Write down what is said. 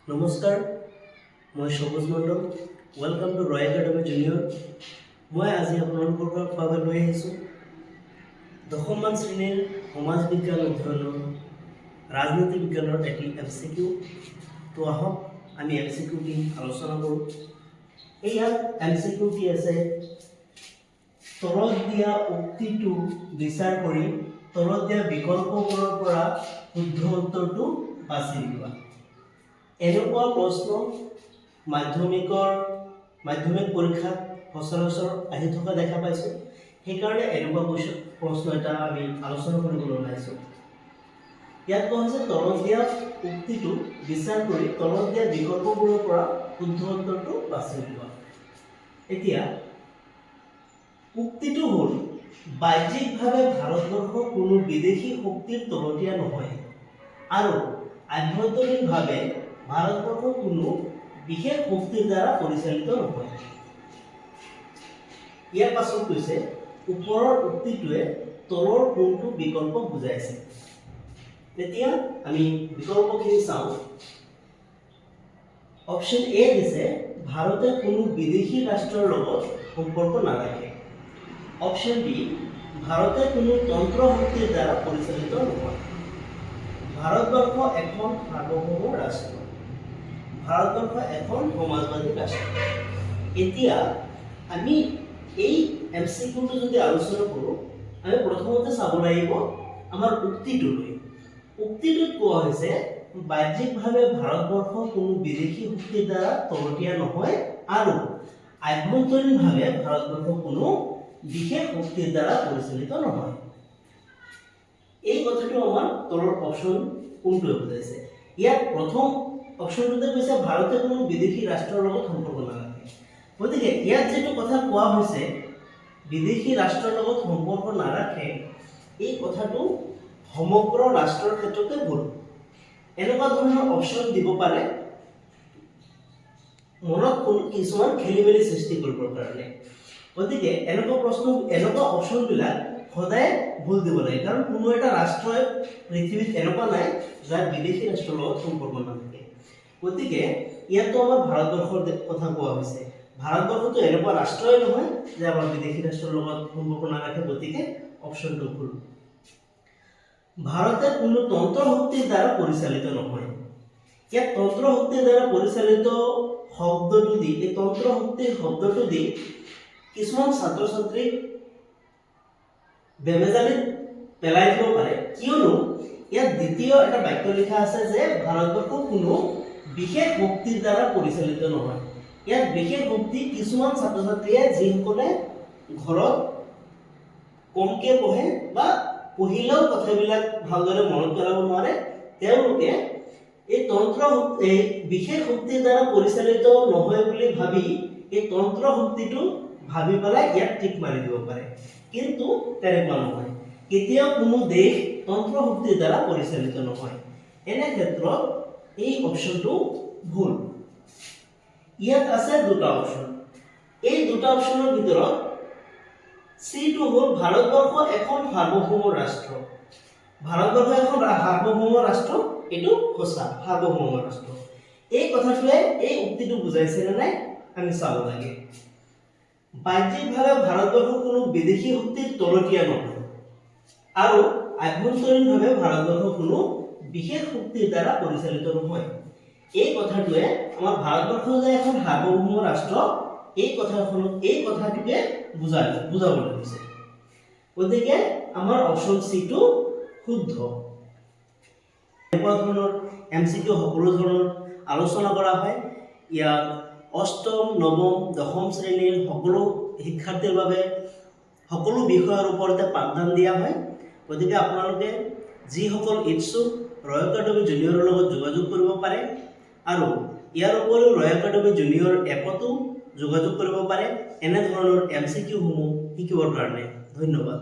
নমস্কাৰ, মই Sabuj Mondal. Welcome to Roy academy junior. মই আজি আপোনালোকৰ বাবে লৈ আহিছোঁ 10মান শ্ৰেণীৰ সমাজ বিজ্ঞান অধ্যয়নৰ ৰাজনীতি বিজ্ঞানৰ এটি MCQ। তো আহক আমি MCQ কি আলোচনা কৰোঁ। ইয়াত MCQ কি আছে, তলত দিয়া উক্তিটো বিচাৰ কৰি তলত দিয়া বিকল্পবোৰৰ পৰা শুদ্ধ উত্তৰটো বাছি লোৱা। এনেকুৱা প্ৰশ্ন মাধ্যমিক পৰীক্ষাত সচৰাচৰ আহি থকা দেখা পাইছোঁ। সেইকাৰণে এনেকুৱা প্ৰশ্ন এটা আমি আলোচনা কৰিবলৈ ওলাইছোঁ। ইয়াত কোৱা হৈছে তলত দিয়া উক্তিটো বিচাৰ কৰি তলত দিয়া বিকল্পবোৰৰ পৰা শুদ্ধ উত্তৰটো বাছি লোৱা। এতিয়া উক্তিটো হ'ল বাহ্যিকভাৱে ভাৰতবৰ্ষ কোনো বিদেশী শক্তিৰ তলতীয়া নহয় আৰু আভ্যন্তৰীণভাৱে ভাৰতবৰ্ষ কোনো বিশেষ শক্তিৰ দ্বাৰা পৰিচালিত নহয়। ইয়াৰ পাছত কৈছে ওপৰৰ উক্তিটোৱে তলৰ কোনটো বিকল্প বুজাইছে। তেতিয়া আমি বিকল্পখিনি চাওঁ। অপশ্যন এ দিছে ভাৰতে কোনো বিদেশী ৰাষ্ট্ৰৰ লগত সম্পৰ্ক নাৰাখে। অপশ্যন বি ভাৰতে কোনো তন্ত্ৰ শক্তিৰ দ্বাৰা পৰিচালিত নহয়। ভাৰতবৰ্ষ এখন সাৰ্বভৌম ৰাষ্ট্ৰ। ভাৰতবৰ্ষ এখন সমাজবাদী ৰাষ্ট্ৰ। এতিয়া আমি এই MCQটো যদি আলোচনা কৰোঁ, আমি প্ৰথমতে চাব লাগিব আমাৰ উক্তিটোলৈ। উক্তিটোত কোৱা হৈছে বাহ্যিকভাৱে ভাৰতবৰ্ষ কোনো বিদেশী শক্তিৰ দ্বাৰা তলতীয়া নহয় আৰু আভ্যন্তৰীণভাৱে ভাৰতবৰ্ষ কোনো বিশেষ শক্তিৰ দ্বাৰা পৰিচালিত নহয়। এই কথাটো আমাৰ তলৰ অপশ্যন কোনটোৱে বুজাইছে। ইয়াত প্ৰথম অপশ্যনটোতে কৈছে ভাৰতে কোনো বিদেশী ৰাষ্ট্ৰৰ লগত সম্পৰ্ক নাৰাখে। গতিকে ইয়াত যিটো কথা কোৱা হৈছে বিদেশী ৰাষ্ট্ৰৰ লগত সম্পৰ্ক নাৰাখে, এই কথাটো সমগ্ৰ ৰাষ্ট্ৰৰ ক্ষেত্ৰতে ভুল। এনেকুৱা ধৰণৰ অপশ্যন দিব পাৰে মনত কিছুমান খেলি মেলি সৃষ্টি কৰিবৰ কাৰণে। গতিকে এনেকুৱা অপশ্যনবিলাক সদায় ভুল দিব লাগে, কাৰণ কোনো এটা ৰাষ্ট্ৰই পৃথিৱীত এনেকুৱা নাই যাৰ বিদেশী ৰাষ্ট্ৰৰ লগত সম্পৰ্ক নাথাকে। গতিকে ইয়াতো আমাৰ ভাৰতবৰ্ষৰ কথা কোৱা হৈছে। ভাৰতবৰ্ষটো এনেকুৱা ৰাষ্ট্ৰই নহয় যে আমাৰ বিদেশী ৰাষ্ট্ৰৰ লগত সম্পৰ্ক নাৰাখে। গতিকে অপশ্যনটো ভুল। ভাৰতে কোনো তন্ত্ৰ শক্তিৰ দ্বাৰা পৰিচালিত নহয়। ইয়াত তন্ত্ৰ শক্তিৰ দ্বাৰা পৰিচালিত শব্দটো দি এই তন্ত্ৰ শক্তিৰ শব্দটো দি কিছুমান ছাত্ৰ ছাত্ৰীক বেমেজালিত পেলাই দিব পাৰে, কিয়নো ইয়াত দ্বিতীয় এটা বাক্য লিখা আছে যে ভাৰতবৰ্ষ কোনো বিশেষ শক্তিৰ দ্বাৰা পৰিচালিত নহয়। ইয়াত বিশেষ শক্তি কিছুমান ছাত্ৰ ছাত্ৰীয়ে যিসকলে ঘৰত কমকে পঢ়ে বা পঢ়িলেও কথাবিলাক ভালদৰে মনত পেলাব নোৱাৰে, তেওঁলোকে এই বিশেষ শক্তিৰ দ্বাৰা পৰিচালিত নহয় বুলি ভাবি এই তন্ত্ৰ শক্তিটো ভাবি পেলাই ইয়াত টিক মাৰি দিব পাৰে। কিন্তু তেনেকুৱা নহয়। কেতিয়াও কোনো দেশ তন্ত্ৰ শক্তিৰ দ্বাৰা পৰিচালিত নহয়। এনে ক্ষেত্ৰত এই অপশ্যনটো ভুল। ইয়াত আছে দুটা অপশ্যন। এই দুটা অপশ্যনৰ ভিতৰত চিটো হ'ল ভাৰতবৰ্ষ এখন সাৰ্বভৌম ৰাষ্ট্ৰ। ভাৰতবৰ্ষ এখন সাৰ্বভৌম ৰাষ্ট্ৰ, এইটো সঁচা সাৰ্বভৌম ৰাষ্ট্ৰ। এই কথাটোৱে এই উক্তিটো বুজাইছে নে নাই আমি চাব লাগে। বাহ্যিকভাৱে ভাৰতবৰ্ষ কোনো বিদেশী শক্তিৰ তলতীয়া নহয় আৰু আভ্যন্তৰীণভাৱে ভাৰতবৰ্ষ কোনো বিশেষ শক্তিৰ দ্বাৰা পৰিচালিত নহয়। এই কথাটোৱে আমাৰ ভাৰতবৰ্ষ যে এখন সাৰ্বভৌম ৰাষ্ট্ৰ, এই কথাটোকে বুজাবলৈ দিছে। গতিকে আমাৰ অপশ্যন চিটো শুদ্ধ। এনেকুৱা ধৰণৰ MCQ সকলো ধৰণৰ আলোচনা কৰা হয়। ইয়াত অষ্টম, নৱম, দশম শ্ৰেণীৰ সকলো শিক্ষাৰ্থীৰ বাবে সকলো বিষয়ৰ ওপৰতে পাঠদান দিয়া হয়। গতিকে আপোনালোকে যিসকল ইচ্ছুক ৰয় একাডেমি জুনিয়ৰৰ লগত যোগাযোগ কৰিব পাৰে আৰু ইয়াৰ উপৰিও ৰয় একাডেমি জুনিয়ৰ এপতো যোগাযোগ কৰিব পাৰে এনেধৰণৰ MCQ সমূহ শিকিবৰ কাৰণে। ধন্যবাদ।